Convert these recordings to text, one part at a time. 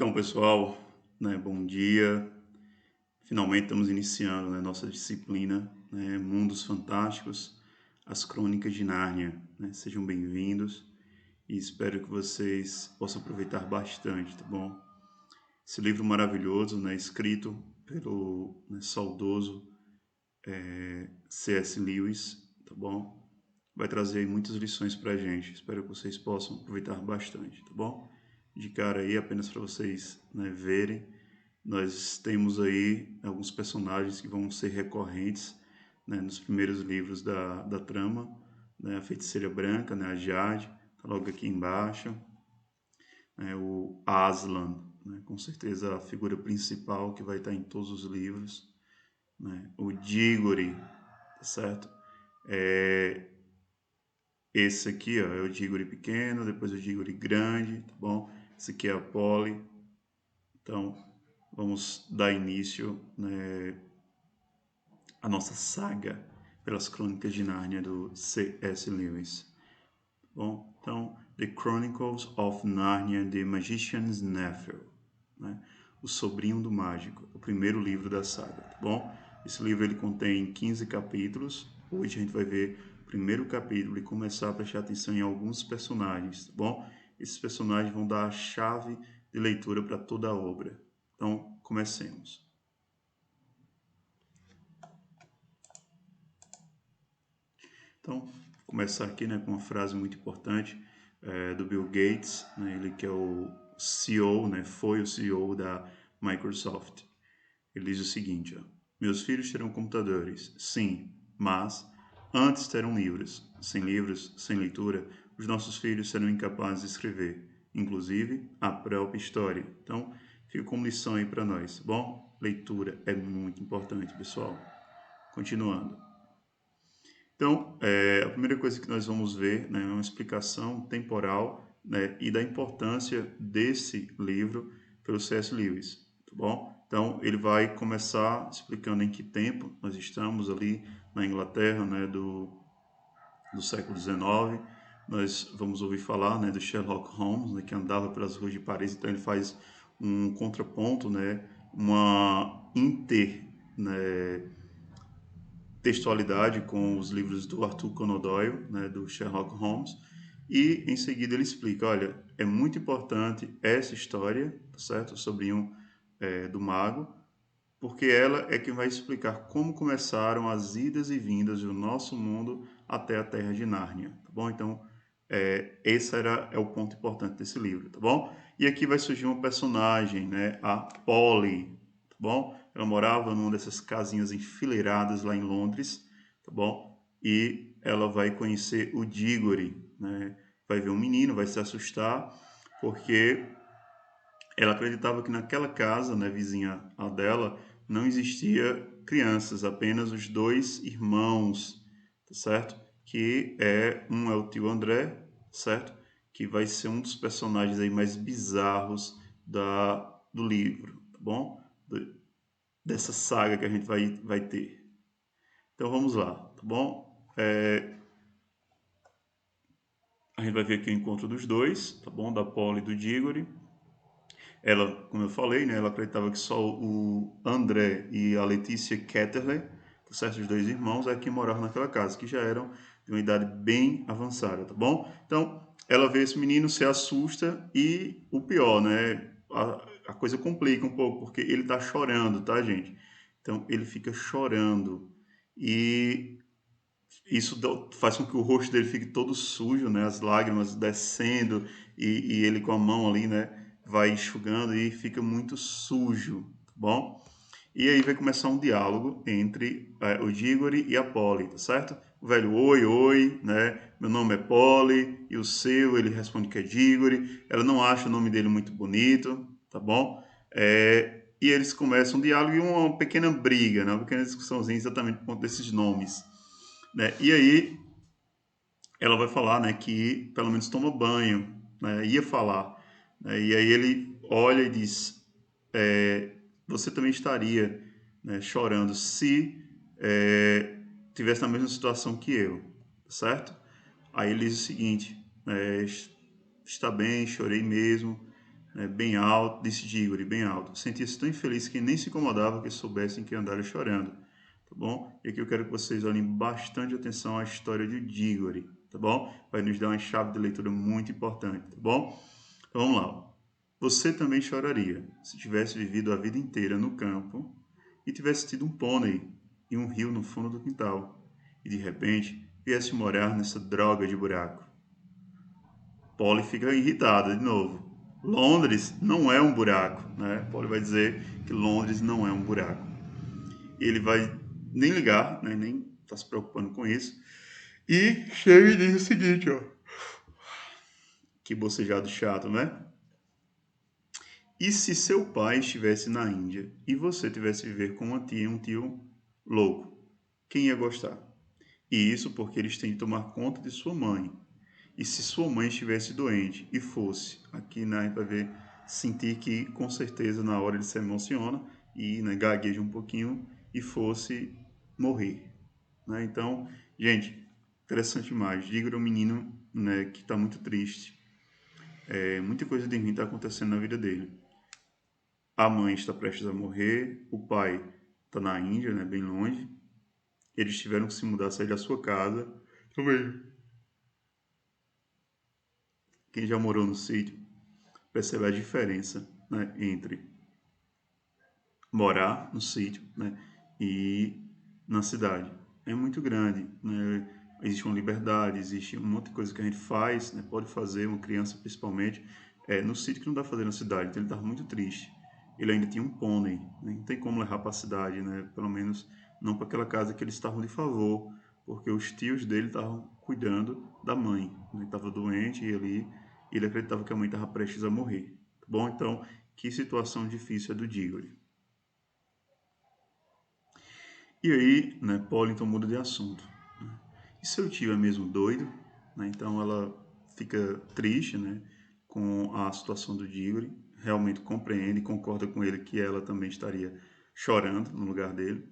Então, pessoal, bom dia. Finalmente estamos iniciando, nossa disciplina, Mundos Fantásticos, as Crônicas de Nárnia, Sejam bem-vindos e espero que vocês possam aproveitar bastante, tá bom? Esse livro maravilhoso, escrito pelo saudoso C.S. Lewis, tá bom? Vai trazer aí muitas lições pra gente. Espero que vocês possam aproveitar bastante, tá bom? De cara aí, apenas para vocês verem. Nós temos aí alguns personagens que vão ser recorrentes nos primeiros livros da trama. A Feiticeira Branca, a Jade, tá logo aqui embaixo. O Aslan, com certeza a figura principal que vai estar em todos os livros. O Diggory, tá certo? Esse aqui ó, é o Diggory pequeno, depois o Diggory grande, tá bom? Esse aqui é a Polly. Então, vamos dar início à nossa saga pelas Crônicas de Nárnia do C.S. Lewis. Bom, então, The Chronicles of Narnia, The Magician's Nephew, o Sobrinho do Mágico, o primeiro livro da saga, tá bom? Esse livro ele contém 15 capítulos. Hoje a gente vai ver o primeiro capítulo e começar a prestar atenção em alguns personagens, tá bom? Esses personagens vão dar a chave de leitura para toda a obra. Então, comecemos. Então, vou começar aqui com uma frase muito importante do Bill Gates, ele que é o CEO, foi o CEO da Microsoft. Ele diz o seguinte: meus filhos terão computadores, sim, mas antes terão livros. Sem livros, sem leitura, os nossos filhos serão incapazes de escrever, inclusive a própria história. Então, fica como lição aí para nós. Bom, leitura é muito importante, pessoal. Continuando. Então, a primeira coisa que nós vamos ver é uma explicação temporal e da importância desse livro pelo C.S. Lewis, tá bom? Então, ele vai começar explicando em que tempo nós estamos ali na Inglaterra, do século XIX. Nós vamos ouvir falar do Sherlock Holmes, que andava pelas ruas de Paris. Então, ele faz um contraponto, uma textualidade com os livros do Arthur Conan Doyle, do Sherlock Holmes, e em seguida ele explica, olha, é muito importante essa história, tá certo? O sobrinho do mago, porque ela é que vai explicar como começaram as idas e vindas do nosso mundo até a Terra de Nárnia, tá bom? Então, esse é o ponto importante desse livro, tá bom? E aqui vai surgir uma personagem, a Polly, tá bom? Ela morava numa dessas casinhas enfileiradas lá em Londres, tá bom? E ela vai conhecer o Diggory, Vai ver um menino, vai se assustar, porque ela acreditava que naquela casa, vizinha a dela, não existia crianças, apenas os dois irmãos, tá certo? Um é o tio André, certo? Que vai ser um dos personagens aí mais bizarros do livro, tá bom? Dessa saga que a gente vai ter. Então vamos lá, tá bom? A gente vai ver aqui o encontro dos dois, tá bom? Da Polly e do Diggory. Ela, como eu falei, ela acreditava que só o André e a Letícia Ketterle, tá certo? Os dois irmãos, é que moravam naquela casa, que já eram de uma idade bem avançada, tá bom? Então, ela vê esse menino, se assusta e o pior, a coisa complica um pouco, porque ele tá chorando, tá, gente? Então, ele fica chorando e isso faz com que o rosto dele fique todo sujo, as lágrimas descendo e ele com a mão ali, vai enxugando e fica muito sujo, tá bom? E aí vai começar um diálogo entre o Diggory e a Polly, tá certo? O velho, oi, oi, Meu nome é Polly, e o seu? Ele responde que é Diggory. Ela não acha o nome dele muito bonito, tá bom? E eles começam um diálogo e uma pequena briga, uma pequena discussãozinha exatamente por conta desses nomes. E aí ela vai falar, que pelo menos toma banho, ia falar, e aí ele olha e diz, você também estaria, chorando se tivesse na mesma situação que eu, certo? Aí ele diz o seguinte, está bem, chorei mesmo, né, bem alto, disse Dígore, bem alto. Sentia-se tão infeliz que nem se incomodava que soubessem que andara chorando, tá bom? E aqui eu quero que vocês olhem bastante atenção à história de Dígore, tá bom? Vai nos dar uma chave de leitura muito importante, tá bom? Então vamos lá. Você também choraria se tivesse vivido a vida inteira no campo e tivesse tido um pônei e um rio no fundo do quintal, e de repente viesse morar nessa droga de buraco. Polly fica irritada de novo. Londres não é um buraco, né? Polly vai dizer que Londres não é um buraco. E ele vai nem ligar, né? Nem tá se preocupando com isso. E chega e diz o seguinte, ó. Que bocejado chato, né? E se seu pai estivesse na Índia e você tivesse viver com uma tia e um tio louco, quem ia gostar? E isso porque eles têm de tomar conta de sua mãe. E se sua mãe estivesse doente e fosse, aqui né, a gente vai ver, sentir que com certeza na hora ele se emociona e né, gagueja um pouquinho e fosse morrer. Né? Então, gente, interessante imagem. Diga ao menino né, que está muito triste. Muita coisa de ruim está acontecendo na vida dele. A mãe está prestes a morrer, o pai está na Índia, né, bem longe. Eles tiveram que se mudar, sair da sua casa. Também. Quem já morou no sítio percebe a diferença né, entre morar no sítio né, e na cidade. É muito grande. Né? Existe uma liberdade, existe um monte de coisa que a gente faz, né, pode fazer, uma criança principalmente, no sítio que não dá pra fazer na cidade. Então ele estava muito triste. Ele ainda tinha um pônei, né? Não tem como levar para a cidade, né? Pelo menos não para aquela casa que eles estavam de favor, porque os tios dele estavam cuidando da mãe. Ele estava doente e ele acreditava que a mãe estava prestes a morrer. Tá bom? Então, que situação difícil é do Diggory. E aí, né, Polly então muda de assunto. Né? E seu tio é mesmo doido? Né? Então ela fica triste, né, com a situação do Diggory, realmente compreende e concorda com ele que ela também estaria chorando no lugar dele.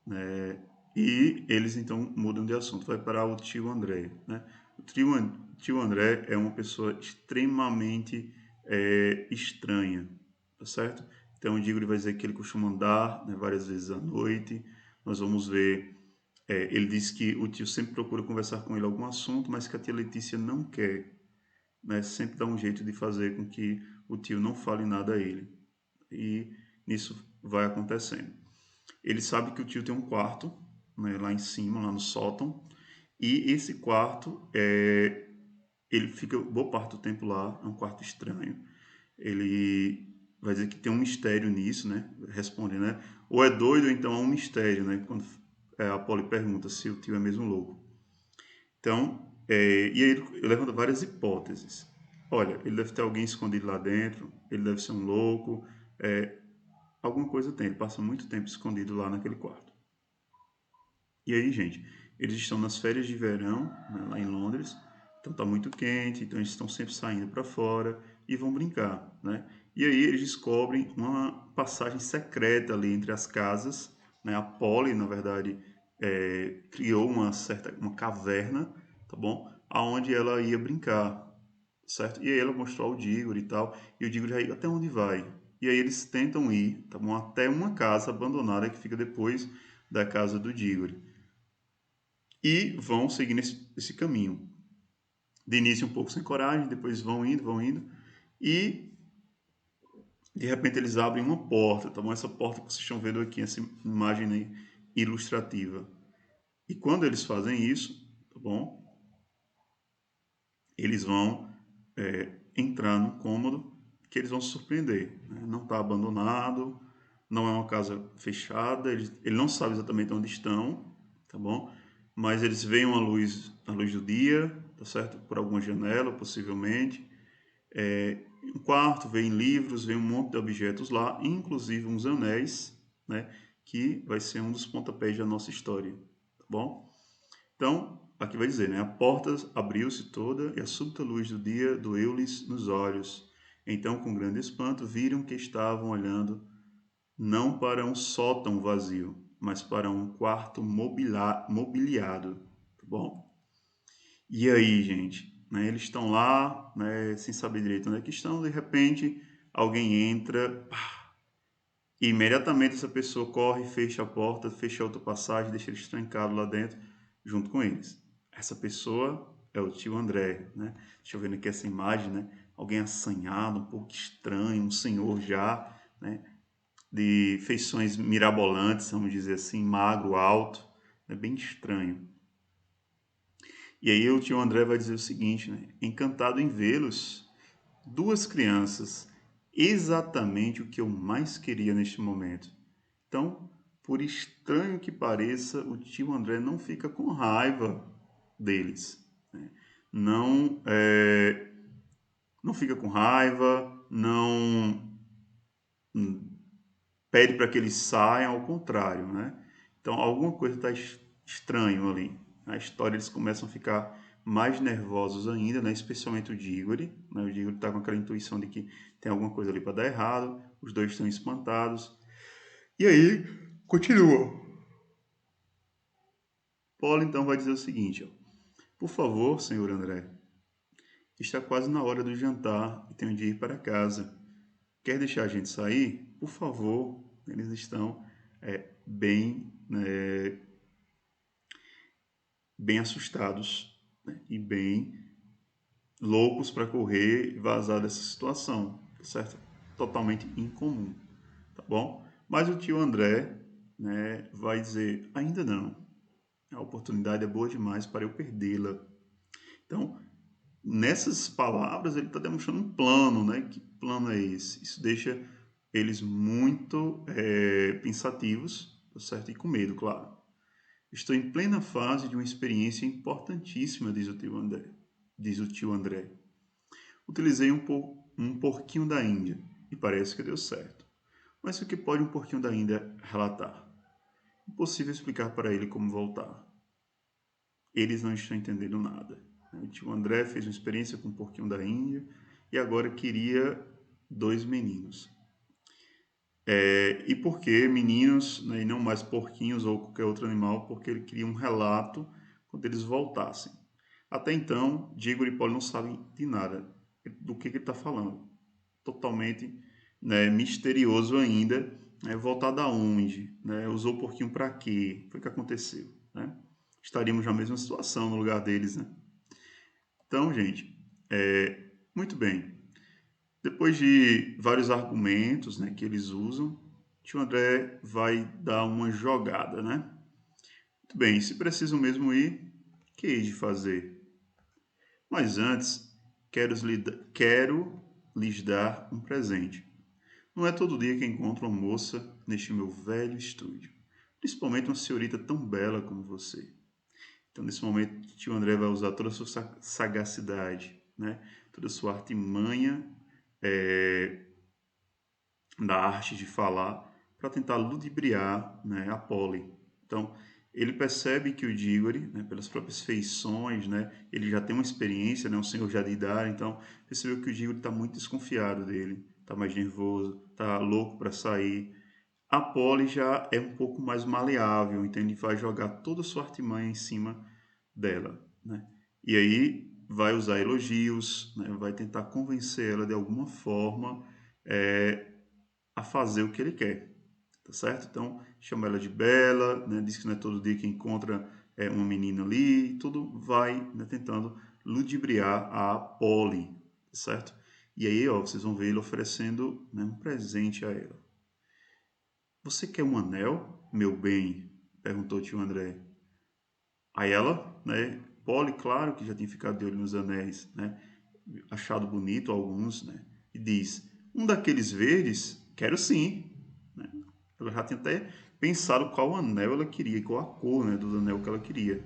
Né? E eles então mudam de assunto, vai para o tio André. Né? O tio André é uma pessoa extremamente estranha, tá certo? Então o Diggory vai dizer que ele costuma andar né, várias vezes à noite. Nós vamos ver, ele diz que o tio sempre procura conversar com ele algum assunto, mas que a tia Letícia não quer, né? Sempre dá um jeito de fazer com que o tio não fale nada a ele. E nisso vai acontecendo. Ele sabe que o tio tem um quarto, né, lá em cima, lá no sótão, e esse quarto, ele fica boa parte do tempo lá, é um quarto estranho. Ele vai dizer que tem um mistério nisso, né? Responde, né? Ou é doido, ou então é um mistério, né? Quando a Polly pergunta se o tio é mesmo louco. Então, e aí ele levanta várias hipóteses. Olha, ele deve ter alguém escondido lá dentro, ele deve ser um louco, alguma coisa tem, ele passa muito tempo escondido lá naquele quarto. E aí, gente, eles estão nas férias de verão, né, lá em Londres, então tá muito quente, então eles estão sempre saindo para fora e vão brincar, né? E aí eles descobrem uma passagem secreta ali entre as casas, né? A Polly, na verdade, criou uma caverna, tá bom? Aonde ela ia brincar, certo? E aí ela mostrou ao Diggory e tal, e o Diggory aí, até onde vai? E aí eles tentam ir, tá bom? Até uma casa abandonada que fica depois da casa do Diggory e vão seguindo esse caminho. De início um pouco sem coragem, depois vão indo, e de repente eles abrem uma porta, tá bom? Essa porta que vocês estão vendo aqui, essa imagem aí, ilustrativa. E quando eles fazem isso, tá bom? Eles vão entrar no cômodo que eles vão se surpreender. Né? Não está abandonado, não é uma casa fechada, ele não sabe exatamente onde estão, tá bom? Mas eles veem a luz do dia, tá certo? Por alguma janela, possivelmente. Um quarto, veem livros, veem um monte de objetos lá, inclusive uns anéis, né? Que vai ser um dos pontapés da nossa história, tá bom? Então, aqui vai dizer, né? A porta abriu-se toda e a súbita luz do dia doeu-lhes nos olhos. Então, com grande espanto, viram que estavam olhando não para um sótão vazio, mas para um quarto mobiliado, tá bom? E aí, gente? né? Eles estão lá, né, sem saber direito onde é que estão, de repente alguém entra, pá, e imediatamente essa pessoa corre, fecha a porta, fecha a outra passagem, deixa eles trancados lá dentro, junto com eles. Essa pessoa é o tio André, né? Deixa eu ver aqui essa imagem, né? Alguém assanhado, um pouco estranho, um senhor já, né? De feições mirabolantes, vamos dizer assim, magro, alto, é bem estranho. E aí o tio André vai dizer o seguinte, né? Encantado em vê-los, duas crianças, exatamente o que eu mais queria neste momento. Então, por estranho que pareça, o tio André não fica com raiva deles, né? Não, não fica com raiva, não pede para que eles saiam, ao contrário, né? Então, alguma coisa está estranho ali. Na história, eles começam a ficar mais nervosos ainda, né? Especialmente o Diggory, né? O Diggory está com aquela intuição de que tem alguma coisa ali para dar errado. Os dois estão espantados. E aí, continua. Paula então vai dizer o seguinte, ó. Por favor, senhor André, está quase na hora do jantar e tenho de ir para casa. Quer deixar a gente sair? Por favor. Eles estão bem, bem assustados, né? E bem loucos para correr e vazar dessa situação, tá certo? Totalmente incomum, tá bom? Mas o tio André, né, vai dizer: ainda não. A oportunidade é boa demais para eu perdê-la. Então, nessas palavras, ele está demonstrando um plano, né? Que plano é esse? Isso deixa eles muito pensativos, tá certo? E com medo, claro. Estou em plena fase de uma experiência importantíssima, diz o tio André. Diz o tio André. Utilizei um porquinho da Índia e parece que deu certo. Mas o que pode um porquinho da Índia relatar? Impossível explicar para ele como voltar. Eles não estão entendendo nada. O tio André fez uma experiência com um porquinho da Índia e agora queria dois meninos. E por que meninos, né, e não mais porquinhos ou qualquer outro animal? Porque ele queria um relato quando eles voltassem. Até então, Diego e Polly não sabem de nada do que ele está falando. Totalmente, né, misterioso ainda. Né, voltar da onde? Né, usou o porquinho para quê? Foi o que aconteceu? Né? Estaríamos na mesma situação no lugar deles, né? Então, gente, muito bem. Depois de vários argumentos, né, que eles usam, o tio André vai dar uma jogada, né? Muito bem, se precisam mesmo ir, que hei de fazer? Mas antes, quero lhes dar um presente. Não é todo dia que encontro uma moça neste meu velho estúdio, principalmente uma senhorita tão bela como você. Então, nesse momento, o tio André vai usar toda a sua sagacidade, né? Toda a sua artimanha é, da arte de falar para tentar ludibriar, né, a Polly. Então, ele percebe que o Diggory, né, pelas próprias feições, né, ele já tem uma experiência, né, um senhor já de idade, então percebeu que o Diggory está muito desconfiado dele, está mais nervoso, está louco para sair. A Polly já é um pouco mais maleável, então ele vai jogar toda a sua artimanha em cima dela, né? E aí vai usar elogios, né? Vai tentar convencer ela de alguma forma a fazer o que ele quer, tá certo? Então, chama ela de bela, né? Diz que não é todo dia que encontra uma menina ali, tudo vai, né, tentando ludibriar a Polly, tá certo? E aí, ó, vocês vão ver ele oferecendo, né, um presente a ela. Você quer um anel, meu bem? Perguntou o tio André. Aí ela, né, Polly, claro que já tinha ficado de olho nos anéis, né, achado bonito alguns, né, e diz, um daqueles verdes, quero sim, né. Ela já tinha até pensado qual anel ela queria, qual a cor, né, do anel que ela queria.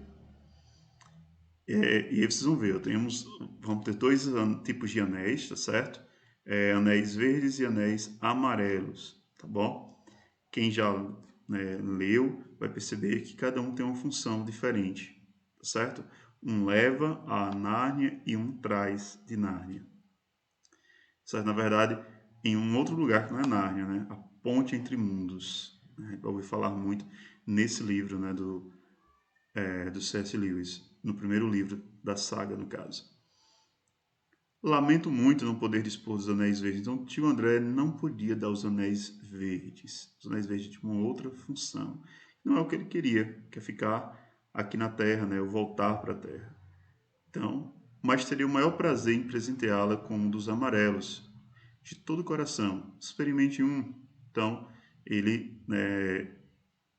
E aí vocês vão ver, vamos ter dois tipos de anéis, tá certo? Anéis verdes e anéis amarelos, tá bom? Quem já, né, leu vai perceber que cada um tem uma função diferente, tá certo? Um leva a Nárnia e um traz de Nárnia. Certo? Na verdade, em um outro lugar que não é Nárnia, né? A ponte entre mundos. Né? Eu ouvi falar muito nesse livro, né, do C.S. Lewis, no primeiro livro da saga, no caso. Lamento muito não poder dispor dos anéis verdes. Então, o tio André não podia dar os anéis verdes. Os anéis verdes tinham uma outra função. Não é o que ele queria, que é ficar aqui na Terra, né? Ou voltar para a Terra. Então, mas teria o maior prazer em presenteá-la com um dos amarelos. De todo o coração. Experimente um. Então, ele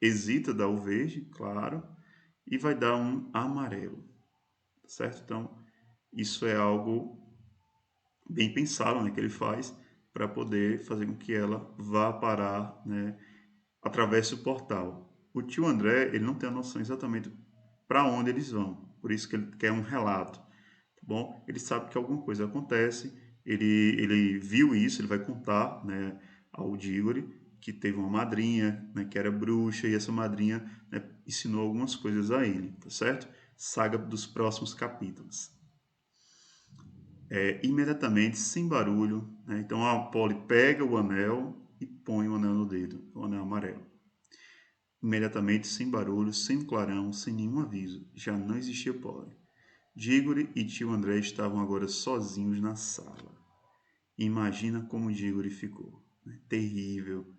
hesita dar o verde, claro, e vai dar um amarelo. Certo? Então, isso é algo bem pensado, né, que ele faz para poder fazer com que ela vá parar, né, atravesse o portal. O tio André, ele não tem a noção exatamente para onde eles vão, por isso que ele quer um relato, tá bom? Ele sabe que alguma coisa acontece, ele viu isso, ele vai contar, né, ao Diggory que teve uma madrinha, né, que era bruxa, e essa madrinha, né, ensinou algumas coisas a ele, tá certo? Saga dos próximos capítulos. Imediatamente, sem barulho, né? Então a Polly pega o anel e põe o anel no dedo, o anel amarelo. Imediatamente, sem barulho, sem clarão, sem nenhum aviso, já não existia Polly. Diggory e tio André estavam agora sozinhos na sala. Imagina como Diggory ficou. Né? Terrível.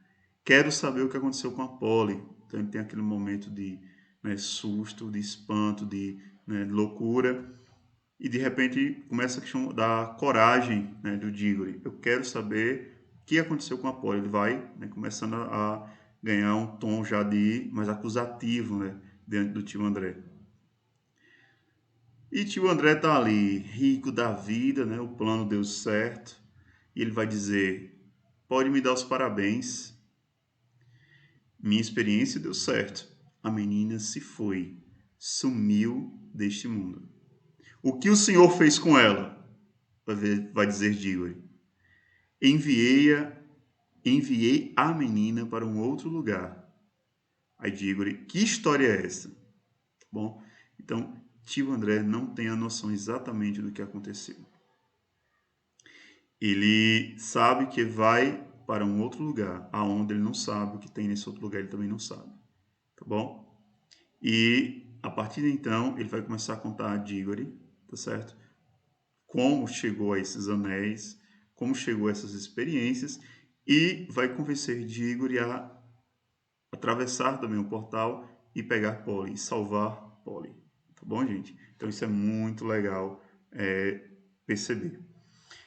Quero saber o que aconteceu com a Polly. Então ele tem aquele momento de, né, susto, de espanto, de, né, loucura. E de repente começa a questão da coragem, né, do Diggory. Eu quero saber o que aconteceu com a Polly. Ele vai, né, começando a ganhar um tom já de mais acusativo, né, diante do tio André. E tio André tá ali, rico da vida, né, o plano deu certo. E ele vai dizer: pode me dar os parabéns. Minha experiência deu certo. A menina se foi, sumiu deste mundo. O que o senhor fez com ela? Vai dizer Diggory. Enviei-a, enviei a menina para um outro lugar. Aí Diggory, que história é essa? Bom, então tio André não tem a noção exatamente do que aconteceu. Ele sabe que vai para um outro lugar, aonde ele não sabe o que tem nesse outro lugar, ele também não sabe, tá bom? E a partir de então ele vai começar a contar a Diggory, tá certo? Como chegou a esses anéis, como chegou a essas experiências e vai convencer Diggory a atravessar também o portal e pegar Polly e salvar Polly. Tá bom, gente? Então isso é muito legal perceber.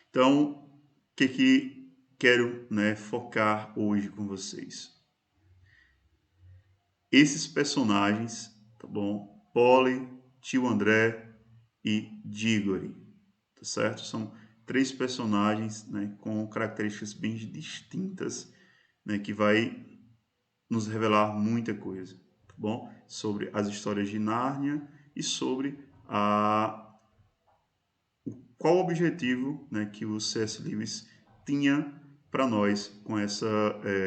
Então, o que quero, né, focar hoje com vocês? Esses personagens, tá bom? Polly, tio André e Diggory, tá certo? São três personagens, né, com características bem distintas, né, que vai nos revelar muita coisa, tá bom? Sobre as histórias de Nárnia e sobre qual o objetivo, né, que o C.S. Lewis tinha para nós com essa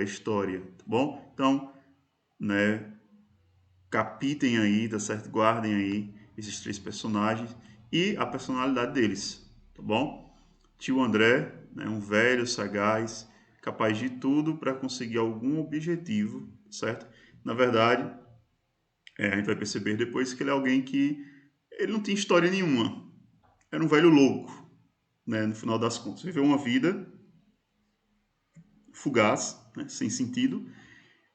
história, tá bom? Então, né, captem aí, tá certo? Guardem aí esses três personagens e a personalidade deles, tá bom? Tio André, né, um velho sagaz, capaz de tudo para conseguir algum objetivo, certo? Na verdade, a gente vai perceber depois que ele é alguém que ele não tinha história nenhuma. Era um velho louco, né? No final das contas, viveu uma vida fugaz, né? Sem sentido,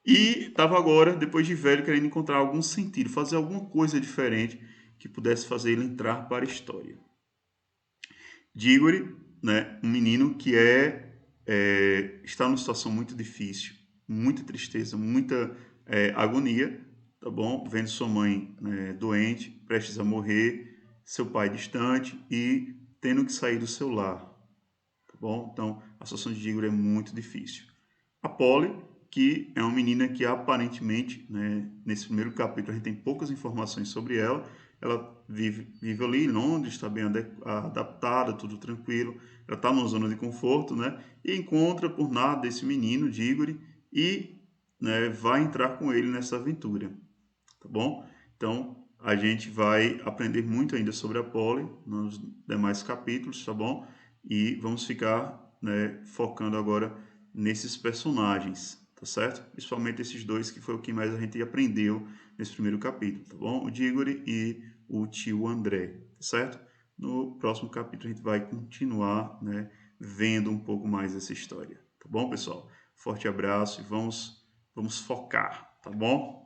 e estava agora, depois de velho, querendo encontrar algum sentido, fazer alguma coisa diferente que pudesse fazer ele entrar para a história. Diggory, né? Um menino que está numa situação muito difícil, muita tristeza, muita agonia, tá bom? Vendo sua mãe, né, doente, prestes a morrer, seu pai distante e tendo que sair do seu lar, tá bom? Então, a situação de Diggory é muito difícil. A Polly, que é uma menina que aparentemente, né, nesse primeiro capítulo a gente tem poucas informações sobre ela. Ela vive ali em Londres, está bem adaptada, tudo tranquilo. Ela está numa zona de conforto, né? E encontra por nada esse menino, Diggory, e, né, vai entrar com ele nessa aventura, tá bom? Então, a gente vai aprender muito ainda sobre a Polly nos demais capítulos, tá bom? E vamos ficar, né, focando agora nesses personagens, tá certo? Principalmente esses dois que foi o que mais a gente aprendeu nesse primeiro capítulo, tá bom? O Diggory e o tio André, tá certo? no próximo capítulo a gente vai continuar, né, vendo um pouco mais essa história. Tá bom, pessoal? Forte abraço e vamos focar, tá bom?